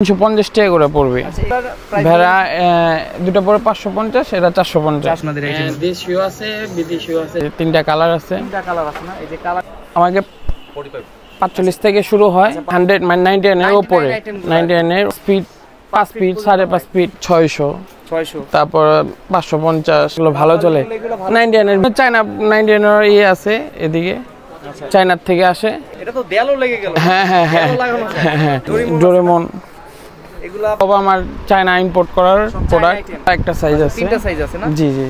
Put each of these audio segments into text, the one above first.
350 টাকা করে পড়বে। ভেড়া দুটো পরে 550, এটা 450। আপনাদের আইটেম দেশীয় আছে, বিদেশিও আছে, তিনটা কালার আছে। তিনটা কালার আছে না? এই যে কালার আমাকে 45 থেকে শুরু হয়, 100 মানে 99 এর উপরে, 99 এর স্পিড 5 ফিট, 5.5 ফিট, 600, তারপর 550 গুলো ভালো চলে। 99 এর চায়না 99 এর ইয়ে আছে এদিকে, চায়নার থেকে আসে। এটা তো দেয়ালও লেগে গেল। হ্যাঁ হ্যাঁ হ্যাঁ হ্যাঁ, ডোরেমন এগুলা সব আমার চায়না ইম্পোর্ট করার প্রোডাক্ট। একটা সাইজ আছে, তিনটা সাইজ আছে না? জি জি।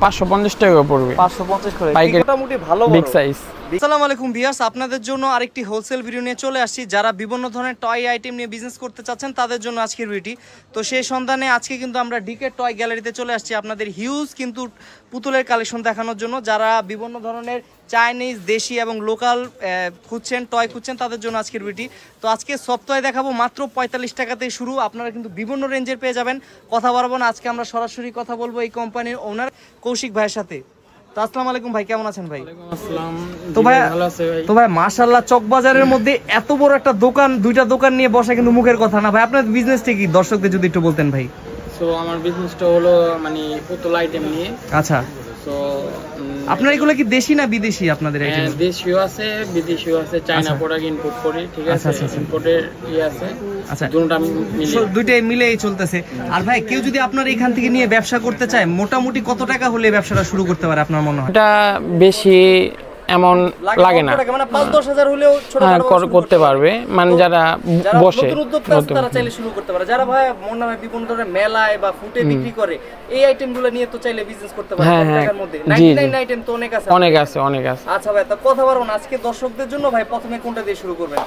550 টাকা পড়বে, 550 করে। মোটামুটি ভালো বিগ সাইজ। আসসালামু আলাইকুম ভিউয়ার্স, আপনাদের জন্য আরেকটি হোলসেল ভিডিও নিয়ে চলে আসছি। যারা বিভিন্ন ধরনের টয় আইটেম নিয়ে বিজনেস করতে চাচ্ছেন তাদের জন্য আজকের ভিডিওটি। তো সেই সন্ধানে আজকে কিন্তু আমরা ডিকে টয় গ্যালারিতে চলে আসছি আপনাদের হিউজ কিন্তু পুতুলের কালেকশন দেখানোর জন্য। যারা বিভিন্ন ধরনের চাইনিজ, দেশি এবং লোকাল খুঁজছেন, টয় খুঁজছেন, তাদের জন্য আজকের ভিডিওটি। তো আজকে সপ্তাহে দেখাবো মাত্র 45 টাকা থেকে শুরু। আপনারা কিন্তু বিভিন্ন রেঞ্জের পেয়ে যাবেন। কথা বলবো না, আজকে আমরা সরাসরি কথা বলবো এই কোম্পানির ওনার কৌশিক ভাইয়ের সাথে। তো আসসালামু আলাইকুম ভাই, কেমন আছেন ভাই? তো ভাই মাশাআল্লাহ, চকবাজারের মধ্যে এত বড় একটা দোকান, দুইটা দোকান নিয়ে বসা কিন্তু মুখের কথা না ভাই। আপনার বিজনেসটা কি দর্শকদের যদি একটু বলতেন ভাই। সো আমার বিজনেসটা হলো মানে পুতুল আইটেম নিয়ে। আচ্ছা, তো আপনার এগুলো কি দেশি না বিদেশি? আপনাদের আইটেম দেশীয় আছে, বিদেশিও আছে, চায়না প্রোডাক্ট ইম্পোর্ট করি, ঠিক আছে? ইম্পোর্টের ই আছে। আচ্ছা, দুইটাই মিলেই চলতেছে। আর ভাই কেউ যদি আপনার এখান থেকে নিয়ে ব্যবসা করতে চায়, মোটামুটি কত টাকা হলে ব্যবসাটা শুরু করতে পারে আপনার মনে হয়? এটা বেশি এমন লাগে না, মানে 5-10 হাজার হলেও ছোটখাটো করতে পারবে। মানে যারা বসে তারা চাইলে শুরু করতে পারে। যারা ভাই মনে হয় বিভিন্ন ধরনের মেলায় বা ফুটে বিক্রি করে, এই আইটেমগুলো নিয়ে তো চাইলে বিজনেস করতে পারে। টাকার মধ্যে 99 আইটেম তো অনেক আছে, অনেক আছে, অনেক আছে। আচ্ছা ভাই, তো কথা বলবো না, আজকে দর্শকদের জন্য ভাই প্রথমে কোনটা দিয়ে শুরু করবেন?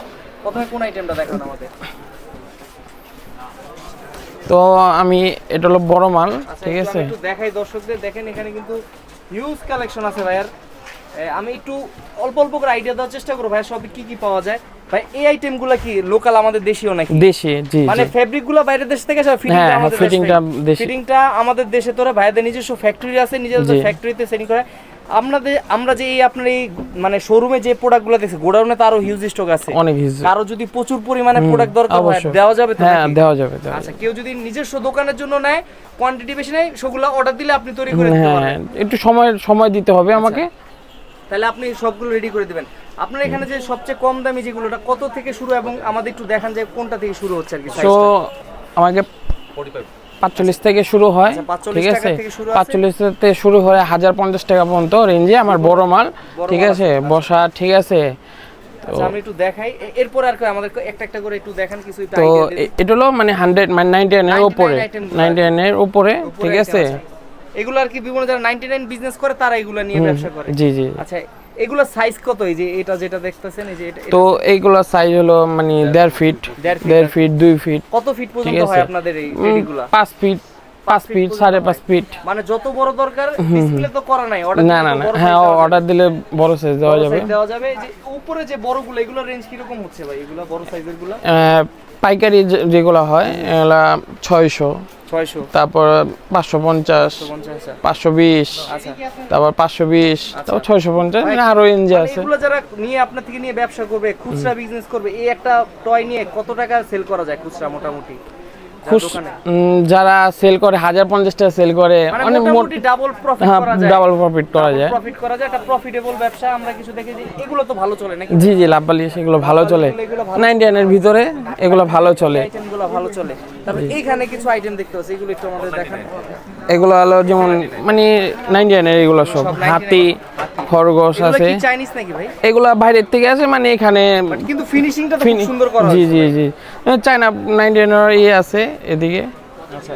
প্রথমে কোন আইটেমটা দেখান আমাদের? তো আমি এটা হলো বড় মাল, ঠিক আছে? একটু দেখাই দর্শকদের, দেখেন এখানে কিন্তু হিউজ কালেকশন আছে ভাই। আর আমি একটু অল্প অল্প করে আইডিয়া দেওয়ার চেষ্টা করব ভাই, সব কি কি পাওয়া যায়। ভাই এই আইটেমগুলো কি লোকাল আমাদের দেশীয় নাকি? দেশি, জি। মানে ফেব্রিকগুলো বাইরের দেশ থেকে আসে, ফিটিংটা আমাদের দেশে। ফিটিংটা আমাদের দেশে তোরা ভাইদের নিজস্ব ফ্যাক্টরি আছে, নিজস্ব ফ্যাক্টরিতে সেটিং করে। আমরা যে এই আপনার এই মানে শোরুমে যে প্রোডাক্টগুলো দেখছি, গোডাউনে তো আরো হিউজ স্টক আছে, অনেক হিউজ। কারো যদি প্রচুর পরিমাণে প্রোডাক্ট দরকার হয় দেওয়া যাবে তো? হ্যাঁ, দেওয়া যাবে। আচ্ছা, কেউ যদি নিজস্ব দোকানের জন্য নেয়, কোয়ান্টিটি বেশি নেয়, সেগুলো অর্ডার দিলে আপনি তৈরি করে দিতে পারবেন। একটু সময় দিতে হবে আমাকে, তাহলে আপনি সবগুলো রেডি করে দিবেন। আপনার এখানে যে সবচেয়ে কম দামি যেগুলোটা কত থেকে শুরু, এবং আমাদের একটু দেখান যে কোনটা থেকে শুরু হচ্ছে আর কি সাইজটা? তো আমাকে 45 থেকে শুরু হয়, ঠিক আছে? 45 থেকে শুরু হয় 1050 টাকা পর্যন্ত রেঞ্জে আমার বড় মাল, ঠিক আছে? বসা, ঠিক আছে? আচ্ছা, আমি একটু দেখাই, এরপর আর আমাদের একটা একটা করে একটু দেখান কিছু। তো এটা হলো মানে 100 মানে 99 এর উপরে, 99 এর উপরে, ঠিক আছে? এগুলো আর কি বিভিন্ন যারা 99 বিজনেস করে তারা এগুলো নিয়ে ব্যবসা করে। জি জি। আচ্ছা, এগুলো সাইজ কত? এই যে এটা যেটা দেখতেছেন, এই যে এটা, তো এইগুলো সাইজ হলো মানে 1.5 ফিট, 1.5 ফিট, 2 ফিট। কত ফিট পর্যন্ত হয় আপনাদের এই রেডিগুলো? 5 ফিট, 5 ফিট, 5.5 ফিট। মানে যত বড় দরকার ডিসপ্লে তো করা নাই, অর্ডার না না না, হ্যাঁ অর্ডার দিলে বড় সাইজ দেওয়া যাবে। যে উপরে যে বড়গুলো, এগুলো রেঞ্জ কি রকম হচ্ছে ভাই? এগুলো বড় সাইজের গুলো পাইকারি যেগুলো হয় এগুলা 600, তারপর 550, 520, তারপর 520, তারপর 650, মানে আরো রেঞ্জ আছে। এগুলো যারা নিয়ে আপনার থেকে নিয়ে ব্যবসা করবে, খুচরা বিজনেস করবে, এই একটা টয় নিয়ে কত টাকা সেল করা যায় খুচরা মোটামুটি? যারা সেল করে 1050 টাকা সেল করে, অনেক মোটামুটি ডাবল প্রফিট করা যায়। ডাবল প্রফিট করা যায়, একটা প্রফিটেবল ব্যবসা। আমরা কিছু দেখেছি, এগুলো তো ভালো চলে নাকি? জি জি, লাভবালি সেগুলো ভালো চলে, 99 এর ভিতরে এগুলো ভালো চলে, আইটেমগুলো ভালো চলে। তারপর এইখানে কিছু আইটেম দেখতে পাচ্ছি, এগুলো একটু আমাদের দেখান। এগুলো হলো যেমন মানে 99 এর, এগুলো সব হাতি, খরগোশ আছে। এগুলো কি চাইনিজ নাকি ভাই? এগুলো বাইরের থেকে আসে, মানে এখানে কিন্তু ফিনিশিংটা খুব সুন্দর করা আছে। জি জি জি, চায়না 99 এর ইয়ে আছে এদিকে,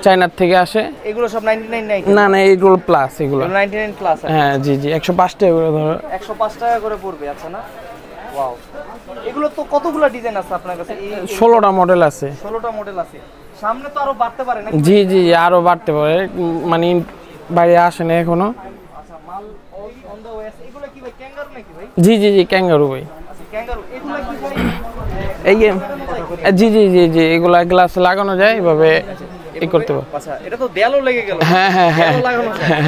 চায়নার থেকে আসে। এগুলো সব 99 নাই? না না, এগুলো প্লাস, এগুলো 99 প্লাস। হ্যাঁ জি জি, 105 টাকা করে ধরো, 105 টাকা করে পড়বে। আচ্ছা না, ওয়াও। এগুলো তো কতগুলো ডিজাইন আছে আপনার কাছে? 16টা মডেল আছে। 16টা মডেল আছে। সামনে তো আরো বাড়তে পারে নাকি? জি জি, আরো বাড়তে পারে, মানে বাইরে আসে না এখনো। আচ্ছা, মাল অন দা ওয়ে আছে। এগুলো কি ভাই ক্যাঙ্গারু নাকি ভাই? জি জি জি, ক্যাঙ্গারু ভাই। আচ্ছা, ক্যাঙ্গারু। এগুলো কি ভাই এই জি জি জি জি, এগুলা গ্লাস লাগানো যায় এভাবে এই করতে পারো। আচ্ছা, এটা তো দেয়ালও লেগে গেল। হ্যাঁ হ্যাঁ হ্যাঁ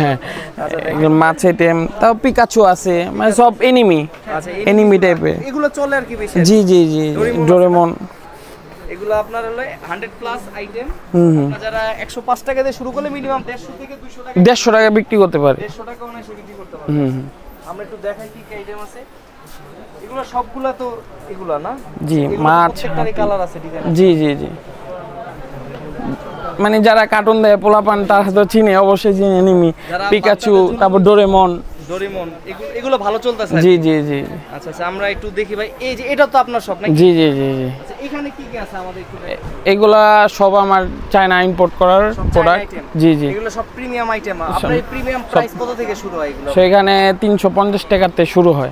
হ্যাঁ। আচ্ছা, মাছ আইটেম, তাও পিকাচু আছে, মানে সব এনিমি। আচ্ছা, এনিমি টাইপের এগুলো চলে আর কি বেশি? জি জি জি, ডোরেমন এগুলো আপনার হলো 100 প্লাস আইটেম। আপনারা যারা 105 টাকা দিয়ে শুরু করলে মিনিমাম 150 থেকে 200 টাকা 150 টাকা বিক্রি করতে পারে। 150 টাকা অনায়াসে বিক্রি করতে পারে। আমরা একটু দেখাই কি কি আইটেম আছে। এগুলো সবগুলা তো এগুলা না? জি, মাছ প্রত্যেকটারই কালার আছে, ডিজাইন। জি জি জি, মানে যারা কার্টুন দেয় পোলাপান তারা তো চিনে, অবশ্যই চিনে নিমি, পিকাচু, তারপর ডোরেমন। এগুলো ভালো চলতেছে। জি জি জি। আচ্ছা আচ্ছা, আমরা একটু দেখি ভাই। এই যে এটা তো আপনার শপ নাকি? জি জি জি জি। আচ্ছা, এখানে কি কি আছে আমাদের একটু দেখাই। এগুলা সব আমার চায়না ইম্পোর্ট করার প্রোডাক্ট। জি জি, এগুলো সব প্রিমিয়াম আইটেম। আপনার প্রিমিয়াম প্রাইস কত থেকে শুরু হয় এগুলো? সেখানে 350 টাকাতে শুরু হয়,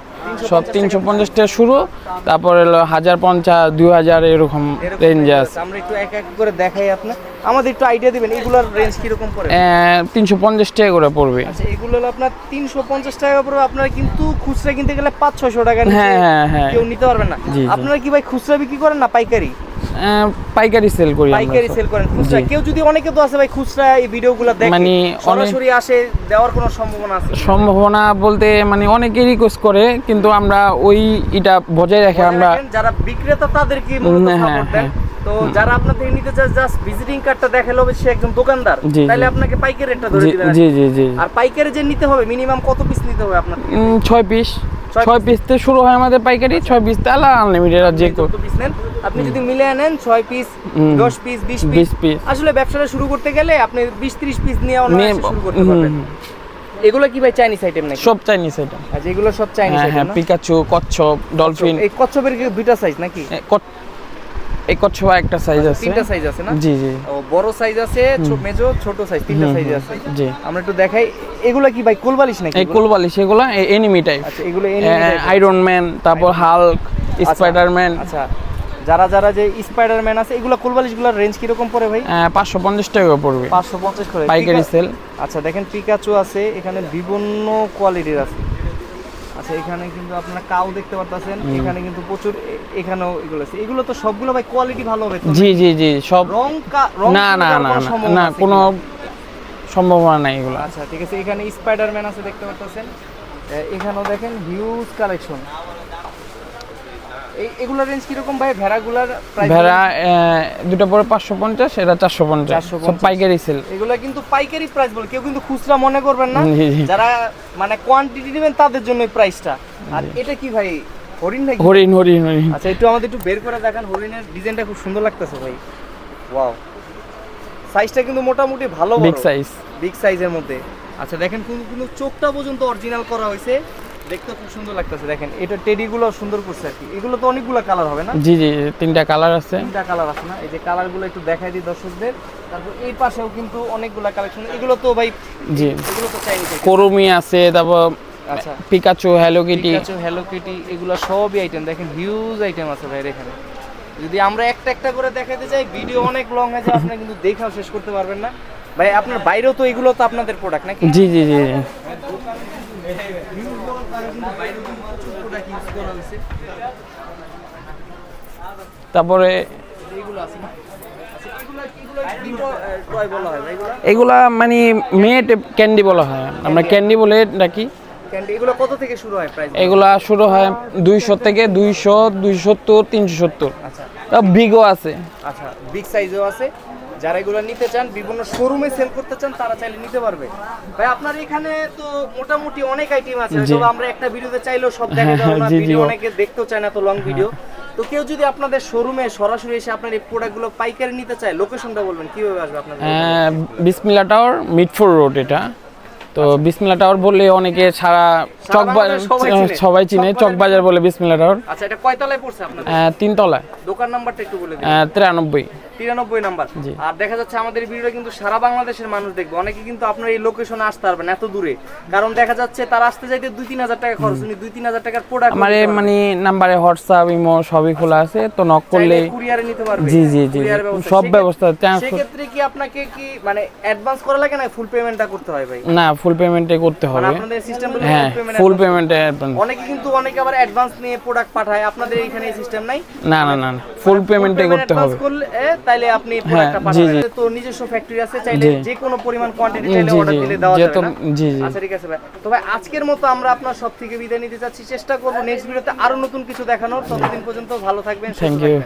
সব 350 টাকা শুরু, তারপর হলো 1050, 2000 এরকম রেঞ্জ আছে। আমরা একটু এক এক করে দেখাই আপনার, আমাদের একটু আইডিয়া দিবেন এগুলোর রেঞ্জ কি রকম পড়ে? 350 টাকা করে পড়বে। আচ্ছা, এগুলো হলো আপনার 350 টাকা পড়বে। আপনারা কিন্তু খুচরা কিনতে গেলে 500-600 টাকা হ্যাঁ হ্যাঁ হ্যাঁ, কেউ নিতে পারবেন না। আপনারা কি ভাই খুচরা বিক্রি করেন না পাইকারি? পাইকারি সেল করি। পাইকারি সেল করেন। খুচরা কেউ যদি, অনেকে তো আছে ভাই খুচরা এই ভিডিওগুলো দেখে, মানে সরাসরি আসে, দেওয়ার কোনো সম্ভাবনা আছে? সম্ভাবনা বলতে মানে অনেকে রিকোয়েস্ট করে, কিন্তু আমরা ওই এটা বজায় রেখে আমরা যারা বিক্রেতা তাদেরকে মূলত সাপোর্ট দেন। তো যারা আপনার থেকে নিতে চায় জাস্ট ভিজিটিং কার্ডটা দেখালে হবে সে একজন দোকানদার, তাহলে আপনাকে পাইকারি রেটটা ধরে দিবেন। জি জি জি। আর পাইকারি যে নিতে হবে মিনিমাম কত পিস নিতে হবে আপনার? 6 পিস। 6 পিস থেকে শুরু হয় আমাদের পাইকারি, 6 পিস তাহলে আনলিমিটেড। আর যে কত পিস নেন আপনি যদি মিলে নেন, 6 পিস, 10 পিস, 20 পিস, আসলে ব্যবসাটা শুরু করতে গেলে আপনি 20-30 পিস নিয়ে অনায়াসে শুরু করতে পারবেন। এগুলো কি ভাই চাইনিজ আইটেম নাকি? সব চাইনিজ আইটেম। আচ্ছা, এগুলো সব চাইনিজ আইটেম। হ্যাঁ, পিকাচু, কচ্ছপ, ডলফিন। এই কচ্ছপের কি দুইটা সাইজ নাকি? এই কচ্ছপ একটা সাইজ আছে, তিনটা সাইজ আছে না? জি জি। ও, বড় সাইজ আছে, মেজো, ছোট সাইজ, তিনটা সাইজ আছে। জি, আমরা একটু দেখাই। এগুলো কি ভাই কোলবালিশ নাকি? এই কোলবালিশ, এগুলো এনিমি টাইপ। আচ্ছা, এগুলো এনিমি টাইপ। আয়রন ম্যান, তারপর হাল্ক, স্পাইডারম্যান। আচ্ছা, যারা যে স্পাইডারম্যান আছে, এগুলো কোলবালিশগুলোর রেঞ্জ কি রকম পড়ে ভাই? 550 টাকা পড়বে, 550 করে পাইকারি সেল। আচ্ছা, দেখেন পিকাচু আছে, এখানে বিভিন্ন কোয়ালিটির আছে। আচ্ছা, এখানে কিন্তু আপনারা কাউ দেখতে পারতেছেন, এখানে কিন্তু প্রচুর, এখানেও এগুলো আছে। এগুলো তো সবগুলো ভাই কোয়ালিটি ভালো হবে তো? জি জি জি, সব। রং না না না না, কোনো সম্ভাবনা নাই এগুলো। আচ্ছা, ঠিক আছে। এখানে স্পাইডারম্যান আছে দেখতে পারতেছেন, এখানেও দেখেন হিউজ কালেকশন। এগুলোর রেঞ্জ কি রকম ভাই? ভেড়াগুলোর প্রাইস? ভেড়া দুটো পরে 550, এটা 450, সব পাইকারি সেল। এগুলো কিন্তু পাইকারি প্রাইস বলে, কেউ কিন্তু খুচরা মনে করবেন না। যারা মানে কোয়ান্টিটি নেবেন তাদের জন্য এই প্রাইসটা। আর এটা কি ভাই, হরিণ নাকি? হরিণ হরিণ হরিণ। আচ্ছা, একটু আমাদের একটু বের করে দেখান। হরিণের ডিজাইনটা খুব সুন্দর লাগতেছে ভাই। ওয়াও, সাইজটা কিন্তু মোটামুটি ভালো, বিগ সাইজ, বিগ সাইজের মধ্যে। আচ্ছা, দেখেন কোন চোখটা পর্যন্ত অরিজিনাল করা হয়েছে, দেখতে খুব সুন্দর লাগতেছে। দেখেন এটা টেডিগুলো সুন্দর করছে আর কি। এগুলো তো অনেকগুলো কালার হবে না? জি জি, 3টা কালার আছে। 3টা কালার আছে না? এই যে কালারগুলো একটু দেখাই দিই দর্শকদের। তারপর এই পাশেও কিন্তু অনেকগুলো কালেকশন। এগুলো তো ভাই, জি, এগুলো তো চাইনিজ। কোরুমি আছে, তারপর আচ্ছা পিকাচু, হ্যালো কিটি, এগুলো সবই আইটেম। দেখেন হিউজ আইটেম আছে ভাই এখানে। যদি আমরা একটা একটা করে দেখাতে যাই ভিডিও অনেক লং হয়ে যায়, আপনি কিন্তু দেখাও শেষ করতে পারবেন না ভাই। আপনার বাইরেও তো এগুলো তো আপনাদের প্রোডাক্ট নাকি? জি জি জি। তারপরে এগুলা মানে মেট ক্যান্ডি বলা হয়, আমরা ক্যান্ডি বলে ডাকি। এগুলো কত থেকে শুরু হয় প্রাইস? এগুলা শুরু হয় 200 থেকে 200, 270, 370। আচ্ছা, বিগও আছে। আচ্ছা, বিগ সাইজও আছে। যারা এগুলো নিতে চান, বিভিন্ন শোরুমে সেল করতে চান, তারা চাইলে নিতে পারবে ভাই। আপনার এখানে তো মোটামুটি অনেক আইটেম আছে, তবে আমরা একটা ভিডিওতে চাইলেও সব দেখা যাবে না, ভিডিও অনেকে দেখতেও চায় না তো লং ভিডিও। তো কেউ যদি আপনাদের শোরুমে সরাসরি এসে আপনার এই প্রোডাক্টগুলো পাইকারি নিতে চায়, লোকেশনটা বলবেন, কিভাবে আসবে আপনাদের? বিসমিল্লাহ টাওয়ার, মিটফোর রোড। এটা তো বিসমিল্লাহ টাওয়ার বললে অনেকে সারা সবাই চিনে, চকবাজার বলে বিসমিল্লাহ টাওয়ার। আচ্ছা, এটা কয় তলায় পড়ছে আপনাদের? 3 তলায়। দোকান নাম্বারটা একটু বলে দিন। 93 নাম্বার। আর দেখা যাচ্ছে আমাদের ভিডিওটা কিন্তু সারা বাংলাদেশের মানুষ দেখবে। অনেকে কিন্তু আপনার এই লোকেশনে আসতে পারবেন এত দূরে, কারণ দেখা যাচ্ছে তারা আসতে যাইতে 2-3 হাজার টাকা খরচ। উনি 2-3 হাজার টাকার প্রোডাক্ট আমারে মানে নাম্বারে হোয়াটসঅ্যাপ, ইমো সবই খোলা আছে, তো নক করলে কুরিয়ারে নিতে পারবে। জি জি জি, সব ব্যবস্থা। সেক্ষেত্রে কি আপনাকে কি মানে অ্যাডভান্স করা লাগে না ফুল পেমেন্টটা করতে হয় ভাই? না, ফুল পেমেন্টে করতে হবে। আপনাদের সিস্টেম বলে ফুল পেমেন্টে অ্যাডভান্স। অনেকে আবার অ্যাডভান্স নিয়ে প্রোডাক্ট পাঠায়, আপনাদের এখানে এই সিস্টেম নাই? না না না, ফুল পেমেন্টে করতে হবে। তাইলে আপনি প্রোডাক্টটা পাঠাবেন। তো নিজস্ব ফ্যাক্টরি আছে, চাইলে যে কোনো পরিমাণ কোয়ান্টিটি চাইলে অর্ডার দিলে দেওয়া যাবে না? জি জি। আচ্ছা, ঠিক আছে ভাই। তবে আজকের মতো আমরা আপনার সব থেকে বিদায় নিতে চাচ্ছি। চেষ্টা করব নেক্সট ভিডিওতে আরো নতুন কিছু দেখানোর। ততদিন পর্যন্ত ভালো থাকবেন, সুস্থ থাকবেন।